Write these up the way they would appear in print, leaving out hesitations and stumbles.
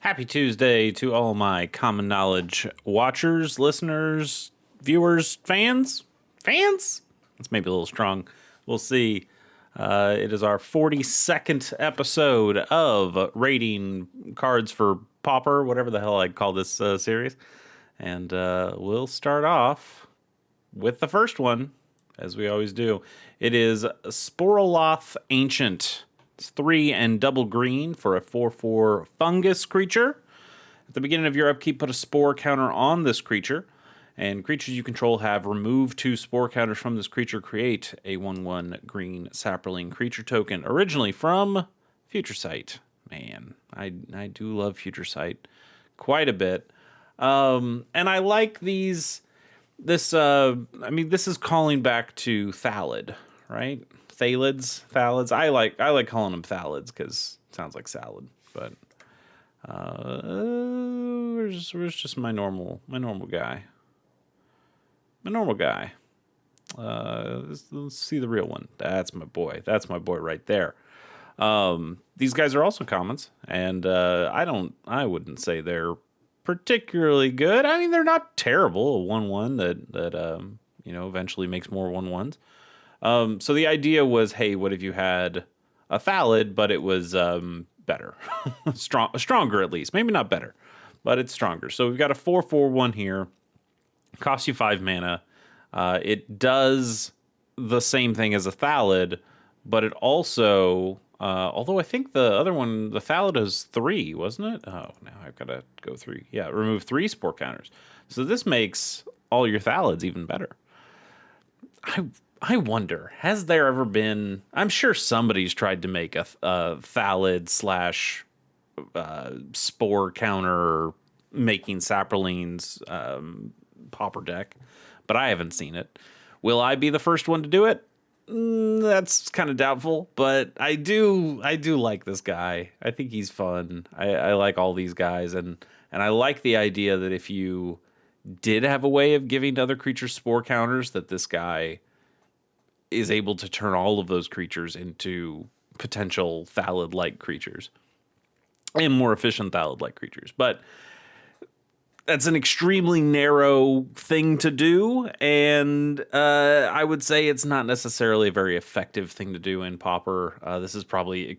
Happy Tuesday to all my common knowledge watchers, listeners, viewers, fans. Fans? That's maybe a little strong. We'll see. It is our 42nd episode of rating cards for Pauper, whatever the hell I'd call this series. And we'll start off with the first one, as we always do. It is Sporoloth Ancient. It's 3 and double green for a 4/4 fungus creature. At the beginning of your upkeep, put a spore counter on this creature. And creatures you control have removed 2 spore counters from this creature. Create a 1/1 green sapperling creature token. Originally from Future Sight. Man, I do love Future Sight quite a bit. And I like these. This is calling back to Thallid, right? Thalids. I like calling them Thalids because it sounds like salad. But where's just my normal guy? My normal guy. Let's see the real one. That's my boy. That's my boy right there. These guys are also commons, and I wouldn't say they're particularly good. I mean, they're not terrible. A 1/1 that eventually makes more 1/1s. So the idea was, hey, what if you had a Thallid, but it was better, stronger at least. Maybe not better, but it's stronger. So we've got a 4/4 here. Costs you 5 mana. It does the same thing as a Thallid, but it also, although I think the other one, the Thallid is 3, wasn't it? Oh, now I've got to go 3. Yeah, remove 3 spore counters. So this makes all your Thallids even better. I wonder, has there ever been... I'm sure somebody's tried to make a Thallid / spore counter making sapperlings Pauper deck, but I haven't seen it. Will I be the first one to do it? That's kind of doubtful, but I do like this guy. I think he's fun. I like all these guys, and I like the idea that if you did have a way of giving other creatures spore counters, that this guy is able to turn all of those creatures into potential Thallid-like creatures and more efficient Thallid-like creatures. But that's an extremely narrow thing to do, and I would say it's not necessarily a very effective thing to do in Pauper. This is probably,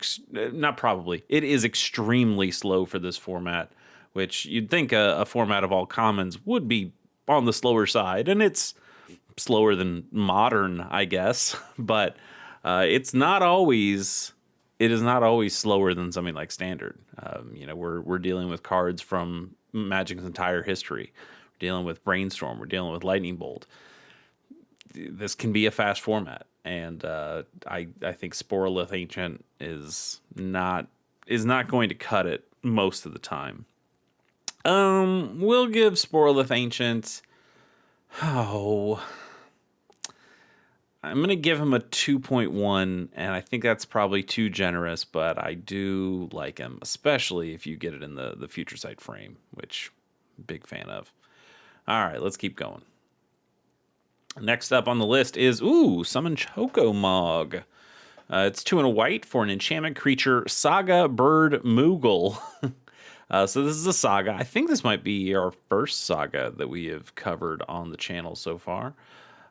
it is extremely slow for this format, which you'd think a format of all commons would be on the slower side, and it's slower than Modern, I guess, but it is not always slower than something like Standard. We're dealing with cards from Magic's entire history. We're dealing with Brainstorm. We're dealing with Lightning Bolt. This can be a fast format, and I think Sporolith Ancient is not going to cut it most of the time. We'll give Sporolith Ancient. I'm going to give him a 2.1, and I think that's probably too generous, but I do like him, especially if you get it in the Future Sight frame, which I'm a big fan of. All right, let's keep going. Next up on the list is, Summon Chocomog. It's 2 and a white for an enchantment creature, Saga Bird Moogle. So this is a saga. I think this might be our first saga that we have covered on the channel so far.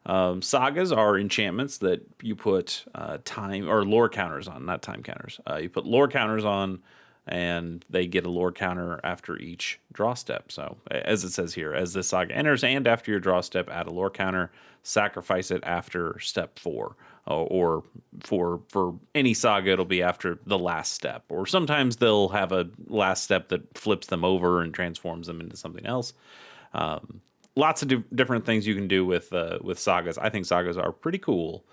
Sagas are enchantments that you put time or lore counters on, not time counters. You put lore counters on, and they get a lore counter after each draw step. So, as it says here, as this saga enters and after your draw step, add a lore counter, sacrifice it after step 4. Or for any saga, it'll be after the last step. Or sometimes they'll have a last step that flips them over and transforms them into something else. Lots of different things you can do with sagas. I think sagas are pretty cool.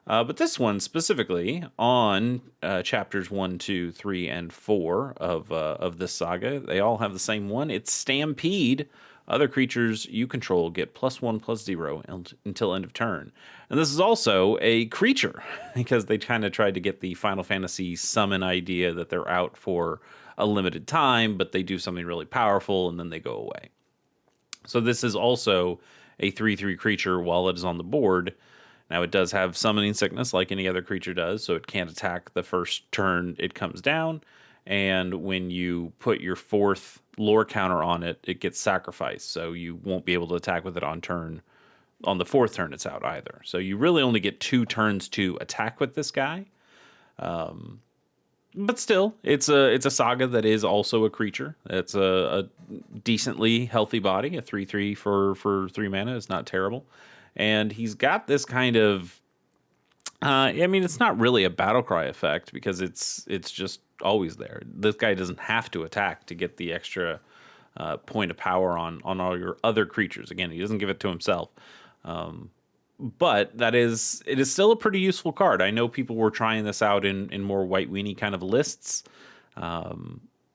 But this one specifically on chapters 1, 2, 3, and 4 of this saga, they all have the same one. It's Stampede. Other creatures you control get +1/+0 until end of turn. And this is also a creature because they kind of tried to get the Final Fantasy summon idea that they're out for a limited time, but they do something really powerful and then they go away. So this is also a 3/3 creature while it is on the board. Now it does have summoning sickness like any other creature does, so it can't attack the first turn it comes down. and when you put your 4th lore counter on it, it gets sacrificed, so you won't be able to attack with it on the 4th turn it's out either. So you really only get 2 turns to attack with this guy. But still, it's a saga that is also a creature. It's a decently healthy body. A 3/3 for 3 mana is not terrible, and he's got this kind of. I mean, it's not really a battle cry effect because it's just always there. This guy doesn't have to attack to get the extra point of power on all your other creatures. Again, he doesn't give it to himself. But it is still a pretty useful card. I know people were trying this out in more white weenie kind of lists.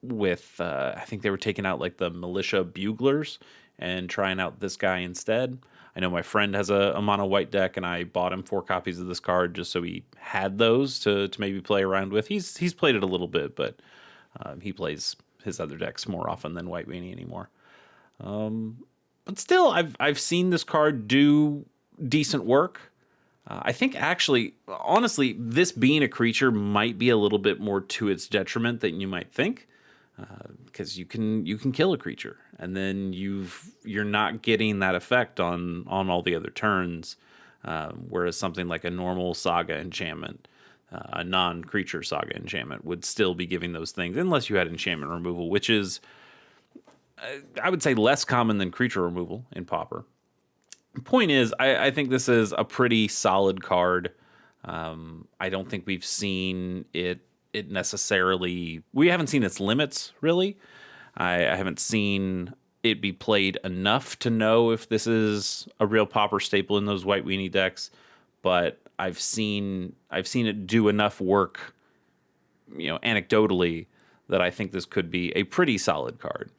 With I think they were taking out like the militia buglers and trying out this guy instead. I know my friend has a mono white deck, and I bought him 4 copies of this card just so he had those to maybe play around with. He's played it a little bit, but he plays his other decks more often than white weenie anymore. But still, I've seen this card do decent work. I think actually, honestly, this being a creature might be a little bit more to its detriment than you might think, because you can kill a creature, and then you're not getting that effect on all the other turns, whereas something like a normal saga enchantment, a non-creature saga enchantment, would still be giving those things, unless you had enchantment removal, which is, I would say, less common than creature removal in Pauper. Point is, I think this is a pretty solid card. I don't think we've seen it necessarily. We haven't seen its limits, really. I haven't seen it be played enough to know if this is a real Pauper staple in those white weenie decks. But I've seen it do enough work, anecdotally, that I think this could be a pretty solid card.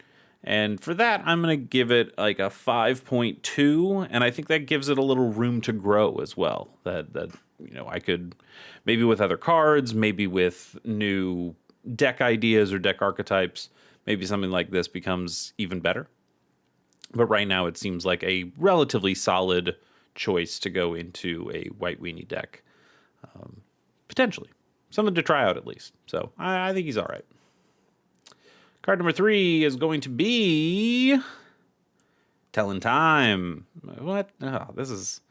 And for that, I'm going to give it like a 5.2, and I think that gives it a little room to grow as well. That I could, maybe with other cards, maybe with new deck ideas or deck archetypes, maybe something like this becomes even better. But right now, it seems like a relatively solid choice to go into a white weenie deck. Potentially. Something to try out at least. So I think he's all right. Card number 3 is going to be Telling Time. What? Oh, this is.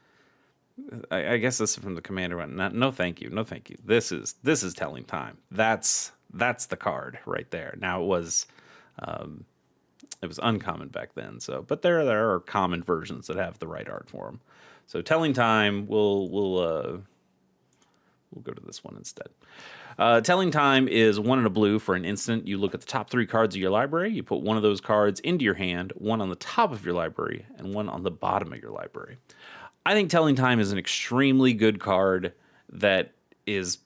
I guess this is from the commander one. No, thank you. No, thank you. This is Telling Time. That's the card right there. Now it was uncommon back then. So, but there are common versions that have the right art for them. So Telling Time. We'll go to this one instead. Telling Time is 1 and a blue for an instant. You look at the top 3 cards of your library. You put one of those cards into your hand, one on the top of your library, and one on the bottom of your library. I think Telling Time is an extremely good card that is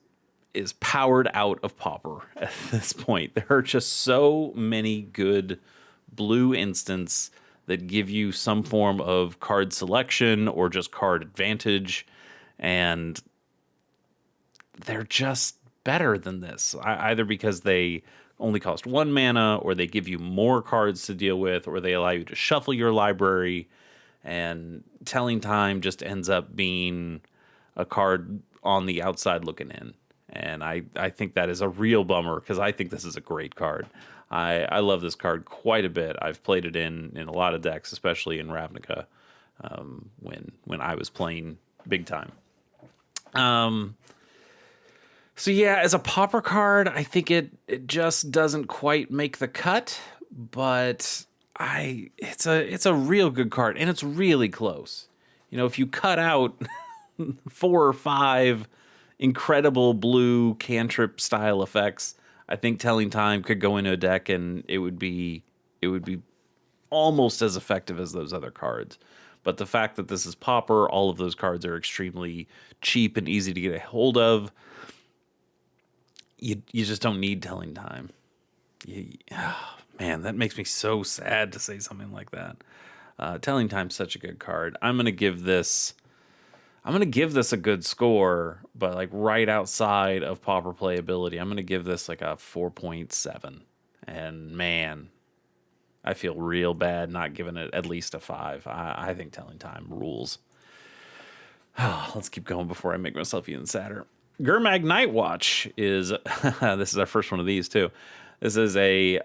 powered out of Pauper at this point. There are just so many good blue instants that give you some form of card selection or just card advantage, and they're just better than this, either because they only cost 1 mana, or they give you more cards to deal with, or they allow you to shuffle your library. And Telling Time just ends up being a card on the outside looking in. And I think that is a real bummer, because I think this is a great card. I love this card quite a bit. I've played it in a lot of decks, especially in Ravnica, when I was playing big time. So yeah, as a Pauper card, I think it just doesn't quite make the cut, but it's a real good card, and it's really close. If you cut out 4 or 5 incredible blue cantrip style effects, I think Telling Time could go into a deck and it would be almost as effective as those other cards. But the fact that this is Pauper, all of those cards are extremely cheap and easy to get a hold of. You just don't need Telling Time. Man, that makes me so sad to say something like that. Telling Time's such a good card. I'm gonna give this a good score, but like right outside of Pauper playability. I'm gonna give this like a 4.7. And man, I feel real bad not giving it at least a 5. I think Telling Time rules. Let's keep going before I make myself even sadder. Gurmag Nightwatch is this is our first one of these too. This is a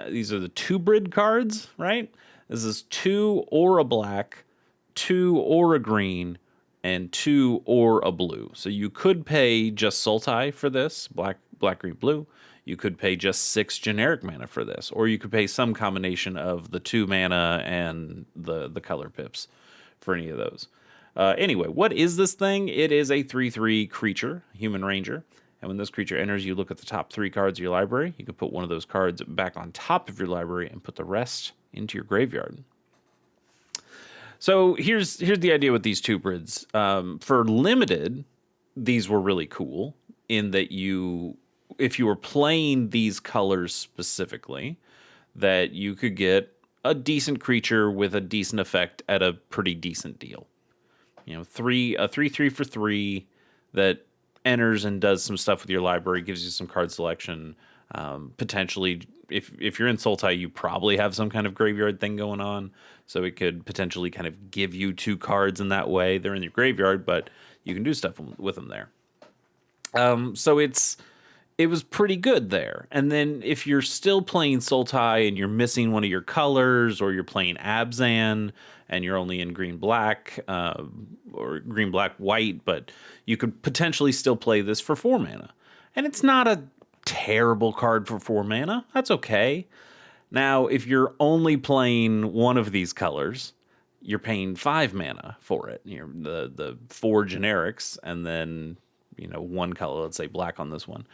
these are the two Brid cards, right? This is 2 or a black, 2 or a green, and 2 or a blue. So you could pay just Sultai for this, black, green, blue. You could pay just 6 generic mana for this, or you could pay some combination of the 2 mana and the color pips for any of those. Anyway, what is this thing? It is a 3/3 creature, human ranger. And when this creature enters, you look at the top 3 cards of your library. You can put one of those cards back on top of your library and put the rest into your graveyard. So here's the idea with these two Brids. For limited, these were really cool in that if you were playing these colors specifically, that you could get a decent creature with a decent effect at a pretty decent deal. You know, a 3/3 for 3 that enters and does some stuff with your library, gives you some card selection. Potentially, if you're in Sultai, you probably have some kind of graveyard thing going on, so it could potentially kind of give you 2 cards in that way. They're in your graveyard, but you can do stuff with them there. So it was pretty good there. And then if you're still playing Sultai and you're missing one of your colors, or you're playing Abzan and you're only in green black or green black white, but you could potentially still play this for 4 mana. And it's not a terrible card for 4 mana. That's okay. Now, if you're only playing one of these colors, you're paying 5 mana for it. You're the 4 generics, and then 1 color, let's say black on this one.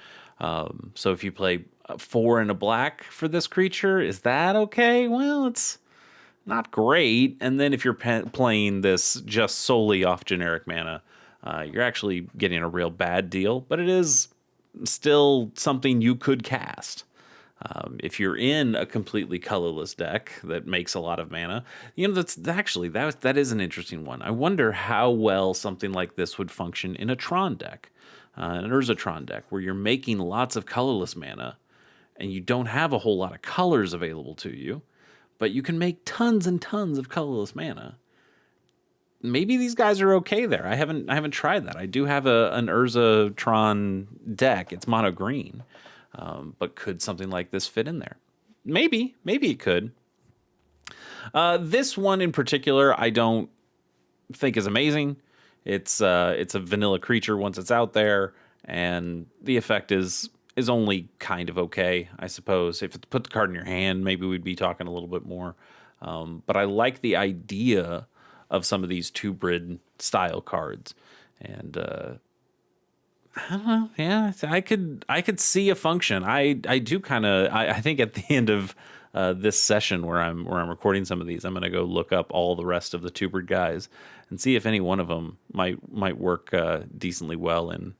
So if you play 4 and a black for this creature, is that okay? Well, it's not great. And then if you're playing this just solely off generic mana, you're actually getting a real bad deal, but it is still something you could cast. If you're in a completely colorless deck that makes a lot of mana, that is an interesting one. I wonder how well something like this would function in a Tron deck, an Urza Tron deck, where you're making lots of colorless mana and you don't have a whole lot of colors available to you, but you can make tons and tons of colorless mana. Maybe these guys are okay there. I haven't tried that. I do have an Urza Tron deck. It's mono green. But could something like this fit in there? Maybe it could. This one in particular, I don't think is amazing. It's a vanilla creature once it's out there, and the effect is only kind of okay, I suppose. If it put the card in your hand, maybe we'd be talking a little bit more. But I like the idea of some of these 2 Brid style cards, and I don't know. Yeah, I could see a function. I do kind of. I think at the end of this session where I'm recording some of these, I'm gonna go look up all the rest of the 2 Brid guys and see if any one of them might work decently well in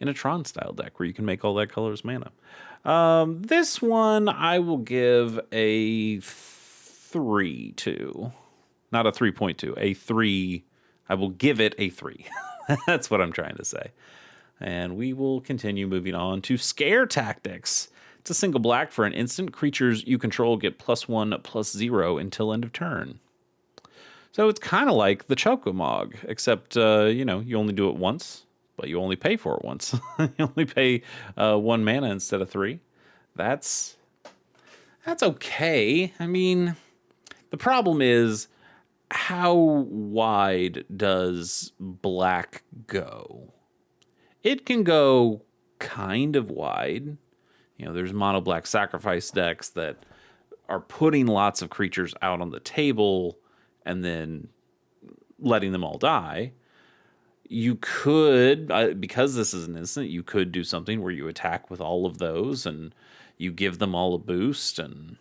a Tron style deck where you can make all that colors mana. This one I will give a 3 to, not a 3.2, a 3. I will give it a 3. That's what I'm trying to say. And we will continue moving on to Scare Tactics. It's a single black for an instant. Creatures you control get +1/+0 until end of turn. So it's kind of like the Chokomog, except, you only do it once, but you only pay for it once. You only pay 1 mana instead of 3. That's okay. I mean, the problem is, how wide does black go? It can go kind of wide. There's mono black sacrifice decks that are putting lots of creatures out on the table and then letting them all die. You could, because this is an instant, you could do something where you attack with all of those and you give them all a boost, and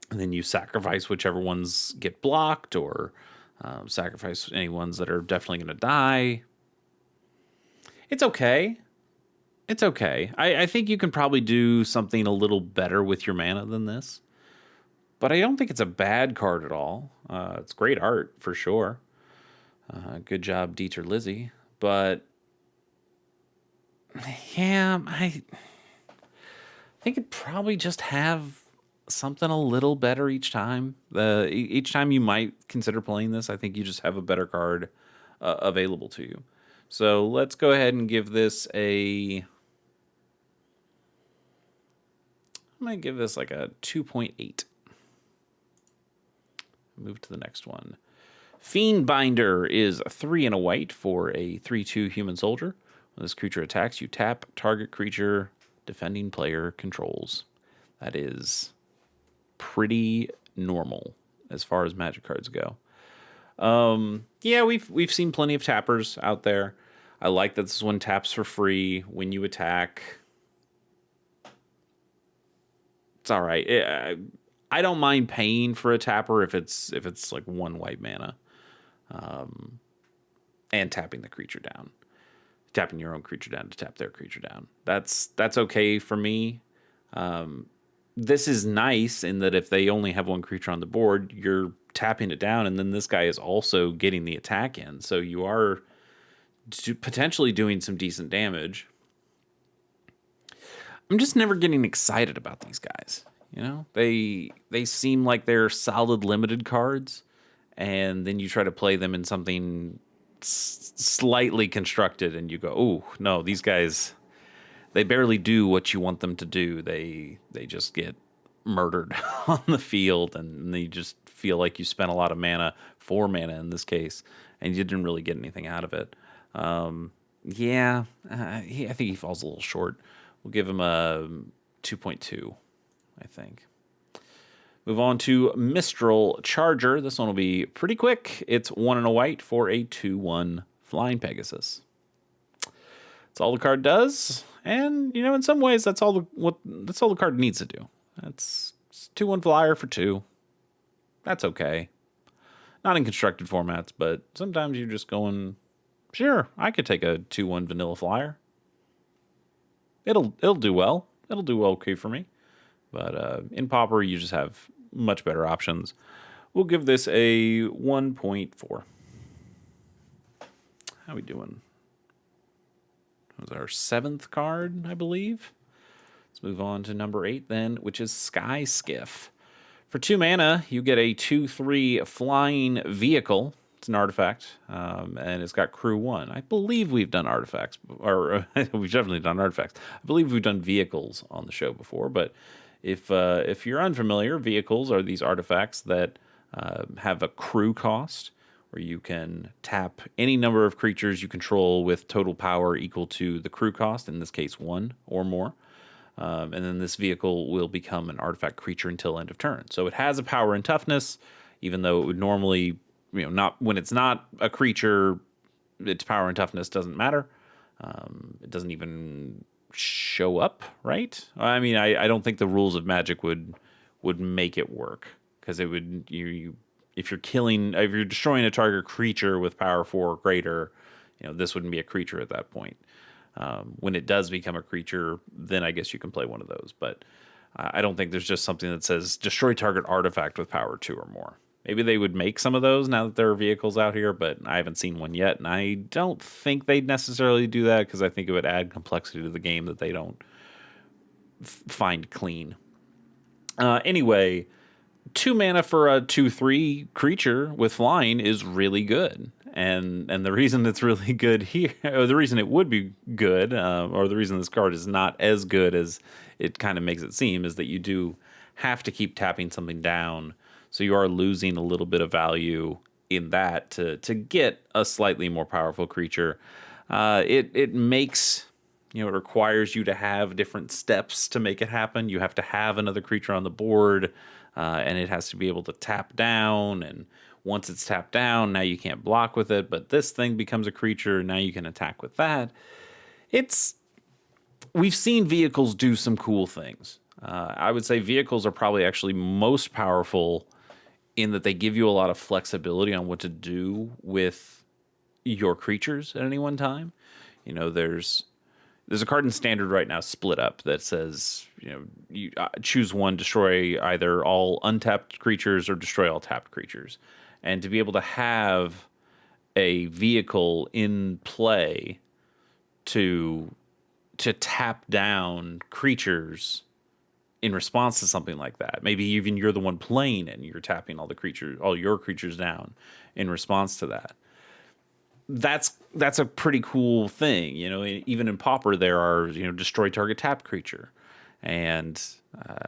then you sacrifice whichever ones get blocked, or sacrifice any ones that are definitely going to die. It's okay. It's okay. I think you can probably do something a little better with your mana than this. But I don't think it's a bad card at all. It's great art, for sure. Good job, Dieter Lizzie. But, yeah, I think it'd probably just have something a little better each time. Each time you might consider playing this, I think you just have a better card available to you. So let's go ahead and give this a I'm going to give this like a 2.8. Move to the next one. Fiendbinder is 3 and a white for a 3/2 human soldier. When this creature attacks, you tap target creature defending player controls. That is pretty normal as far as Magic cards go. Yeah, we've seen plenty of tappers out there. I like that this one taps for free when you attack. It's all right. I don't mind paying for a tapper if it's like 1 white mana, and tapping the creature down, tapping your own creature down to tap their creature down. That's okay for me. This is nice in that if they only have 1 creature on the board, you're tapping it down, and then this guy is also getting the attack in, so you are potentially doing some decent damage. I'm just never getting excited about these guys. You know, they seem like they're solid limited cards, and then you try to play them in something slightly constructed, and you go, "Oh no, these guys, they barely do what you want them to do. They just get murdered on the field, and they just feel like you spent a lot of mana, 4 mana in this case, and you didn't really get anything out of it." I think he falls a little short. We'll give him a 2.2, I think. Move on to Mistral Charger. This one will be pretty quick. It's 1 and a white for a 2/1 Flying Pegasus. That's all the card does, and in some ways, that's all the card needs to do. It's 2/1 flyer for 2. That's okay. Not in constructed formats, but sometimes you're just going, sure, I could take a 2/1 vanilla flyer. It'll do well. It'll do okay for me. But in Pauper, you just have much better options. We'll give this a 1.4. How we doing? That was our 7th card, I believe. Let's move on to number 8 then, which is Sky Skiff. For 2 mana, you get a 2/3 flying vehicle. It's an artifact, and it's got crew 1. I believe we've done artifacts, or we've definitely done artifacts. I believe we've done vehicles on the show before, but if you're unfamiliar, vehicles are these artifacts that have a crew cost, where you can tap any number of creatures you control with total power equal to the crew cost, in this case 1 or more. And then this vehicle will become an artifact creature until end of turn. So it has a power and toughness, even though it would normally, not when it's not a creature, its power and toughness doesn't matter. It doesn't even show up, right? I mean, I don't think the rules of Magic would make it work, because it would if you're destroying a target creature with power 4 or greater, this wouldn't be a creature at that point. When it does become a creature, then I guess you can play one of those. But I don't think there's just something that says destroy target artifact with power 2 or more. Maybe they would make some of those now that there are vehicles out here, but I haven't seen one yet. And I don't think they'd necessarily do that, because I think it would add complexity to the game that they don't find clean. Anyway, 2 mana for a 2/3 creature with flying is really good. And the reason it's really good here, or the reason it would be good, or the reason this card is not as good as it kind of makes it seem, is that you do have to keep tapping something down. So you are losing a little bit of value in that to get a slightly more powerful creature. It makes, it requires you to have different steps to make it happen. You have to have another creature on the board, and it has to be able to tap down, and once it's tapped down, now you can't block with it, but this thing becomes a creature, now you can attack with that. We've seen vehicles do some cool things. I would say vehicles are probably actually most powerful in that they give you a lot of flexibility on what to do with your creatures at any one time. There's a card in Standard right now, Split Up, that says, you choose one, destroy either all untapped creatures or destroy all tapped creatures. And to be able to have a vehicle in play to tap down creatures in response to something like that. Maybe even you're the one playing it and you're tapping all your creatures down in response to that. That's a pretty cool thing. Even in Pauper, there are, destroy target tapped creature. And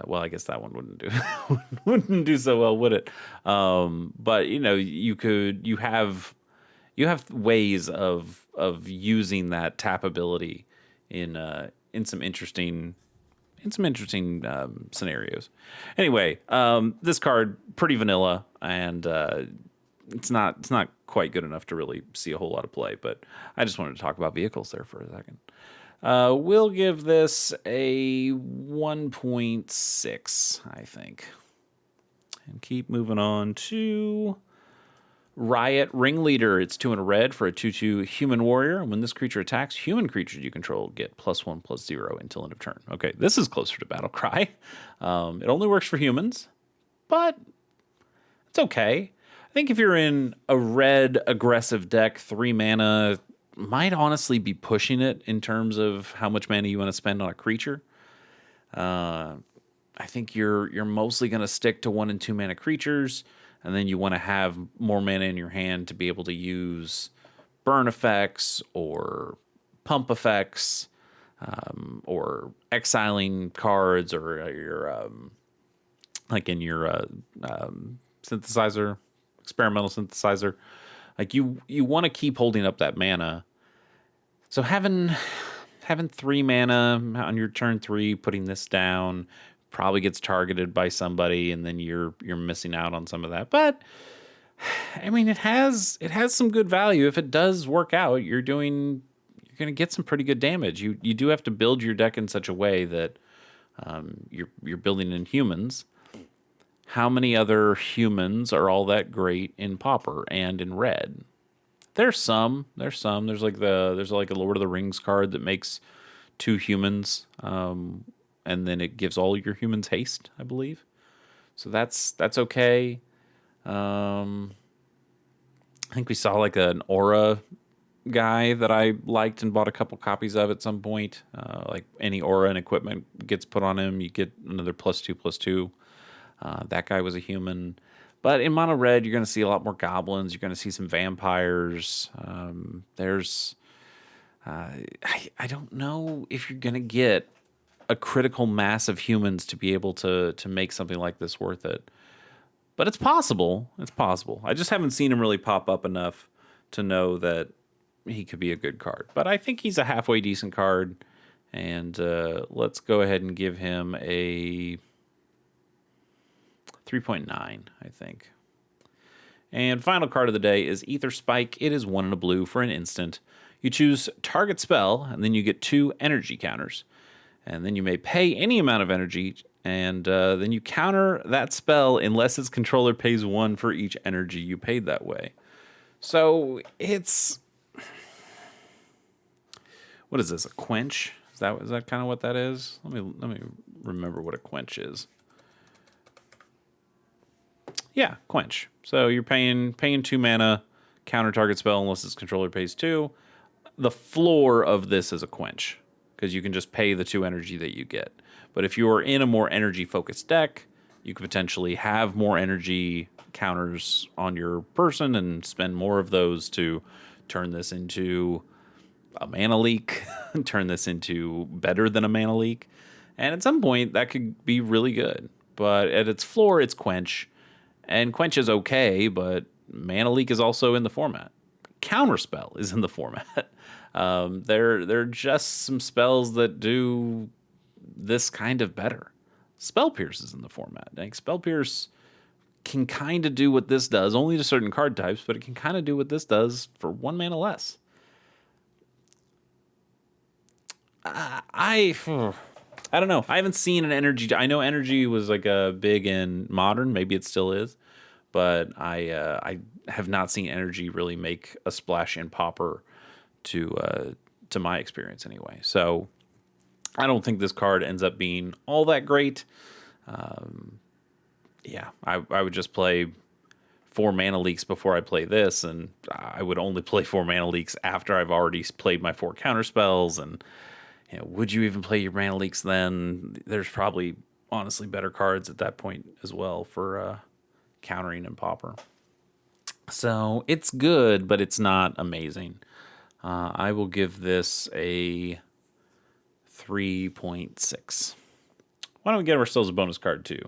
well, I guess that one wouldn't do wouldn't do so well, would it? But you have ways of using that tap ability in some interesting scenarios. Anyway, this card pretty vanilla, and it's not quite good enough to really see a whole lot of play. But I just wanted to talk about vehicles there for a second. We'll give this a 1.6, I think, and keep moving on to Riot Ringleader. It's 2 in a red for a 2/2 human warrior. When this creature attacks, human creatures you control get +1/+0 until end of turn. Okay, this is closer to Battle Cry. It only works for humans, but it's okay. I think if you're in a red aggressive deck, 3 mana might honestly be pushing it in terms of how much mana you want to spend on a creature. I think you're mostly going to stick to 1 and 2 mana creatures, and then you want to have more mana in your hand to be able to use burn effects or pump effects, or exiling cards, or your like in your synthesizer, experimental synthesizer. Like you want to keep holding up that mana. So having 3 mana on your turn 3, putting this down probably gets targeted by somebody, and then you're missing out on some of that. But I mean, it has some good value. If it does work out, you're going to get some pretty good damage. You do have to build your deck in such a way that you're building in humans. How many other humans are all that great in Pauper and in red? There's some. There's like a Lord of the Rings card that makes 2 humans, and then it gives all your humans haste, I believe. So that's okay. I think we saw like an aura guy that I liked and bought a couple copies of at some point. Like any aura and equipment gets put on him, you get another +2/+2. That guy was a human. But in mono red, you're going to see a lot more goblins. You're going to see some vampires. I don't know if you're going to get a critical mass of humans to be able to make something like this worth it. But it's possible. It's possible. I just haven't seen him really pop up enough to know that he could be a good card. But I think he's a halfway decent card. And let's go ahead and give him a 3.9, I think. And final card of the day is Ether Spike. It is 1 in a blue for an instant. You choose target spell, and then you get 2 energy counters. And then you may pay any amount of energy, and then you counter that spell unless its controller pays 1 for each energy you paid that way. So it's... What is this, a quench? Is that kind of what that is? Let me remember what a quench is. Yeah, quench. So you're paying 2 mana, counter target spell unless its controller pays 2. The floor of this is a quench, because you can just pay the 2 energy that you get. But if you're in a more energy-focused deck, you could potentially have more energy counters on your person and spend more of those to turn this into a mana leak, turn this into better than a mana leak. And at some point, that could be really good. But at its floor, it's quench. And quench is okay, but mana leak is also in the format. Counterspell is in the format. They're just some spells that do this kind of better. Spell Pierce is in the format. Like, Spell Pierce can kind of do what this does, only to certain card types, but it can kind of do what this does for 1 mana less. I don't know. I haven't seen an energy. I know energy was like a big in modern. Maybe it still is, but I have not seen energy really make a splash in Pauper to my experience anyway. So I don't think this card ends up being all that great. Yeah, I would just play 4 mana leaks before I play this, and I would only play 4 mana leaks after I've already played my 4 counter spells. And would you even play your mana leaks then? There's probably honestly better cards at that point as well for countering and Pauper. So it's good, but it's not amazing. I will give this a 3.6. Why don't we get ourselves a bonus card too?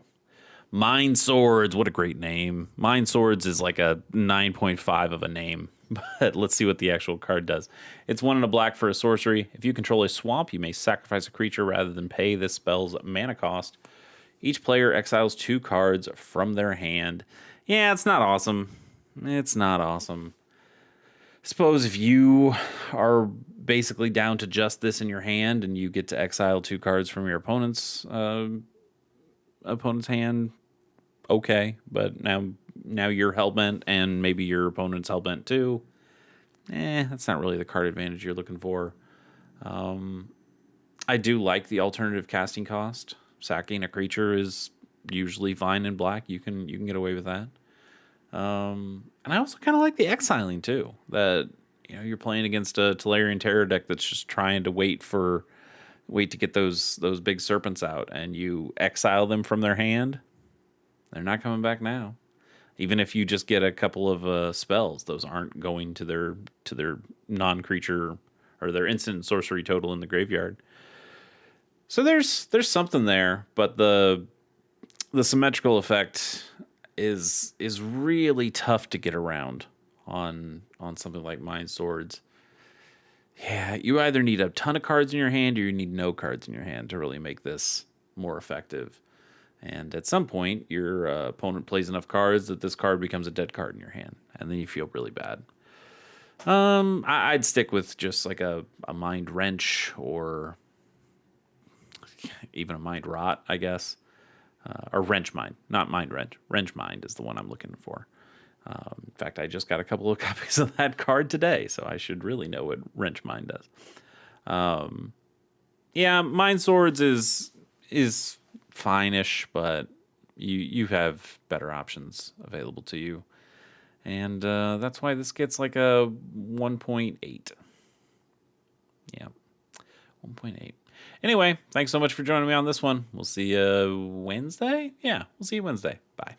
Mind Swords, what a great name. Mind Swords is like a 9.5 of a name, but let's see what the actual card does. It's 1 and a black for a sorcery. If you control a swamp, you may sacrifice a creature rather than pay this spell's mana cost. Each player exiles 2 cards from their hand. Yeah, it's not awesome. It's not awesome. Suppose if you are basically down to just this in your hand and you get to exile 2 cards from your opponent's hand, okay, but now you're hellbent and maybe your opponent's hellbent too. That's not really the card advantage you're looking for. I do like the alternative casting cost. Sacking a creature is usually fine in black. You can get away with that. And I also kind of like the exiling too. That you're playing against a Tolarian Terror deck that's just trying to wait to get those big serpents out, and you exile them from their hand. They're not coming back now. Even if you just get a couple of spells, those aren't going to their non-creature or their instant sorcery total in the graveyard. So there's something there, but the symmetrical effect is really tough to get around on something like Mind Swords. Yeah, you either need a ton of cards in your hand or you need no cards in your hand to really make this more effective. And at some point, your opponent plays enough cards that this card becomes a dead card in your hand, and then you feel really bad. I'd stick with just like a Mind Wrench or even a Mind Rot, I guess. Or Wrench Mind, not Mind Wrench. Wrench Mind is the one I'm looking for. In fact, I just got a couple of copies of that card today, so I should really know what Wrench Mind does. Yeah, Mind Swords is fine-ish, but you have better options available to you. And that's why this gets like a 1.8. Yeah, 1.8. Anyway, thanks so much for joining me on this one. We'll see you Wednesday. Yeah, we'll see you Wednesday. Bye.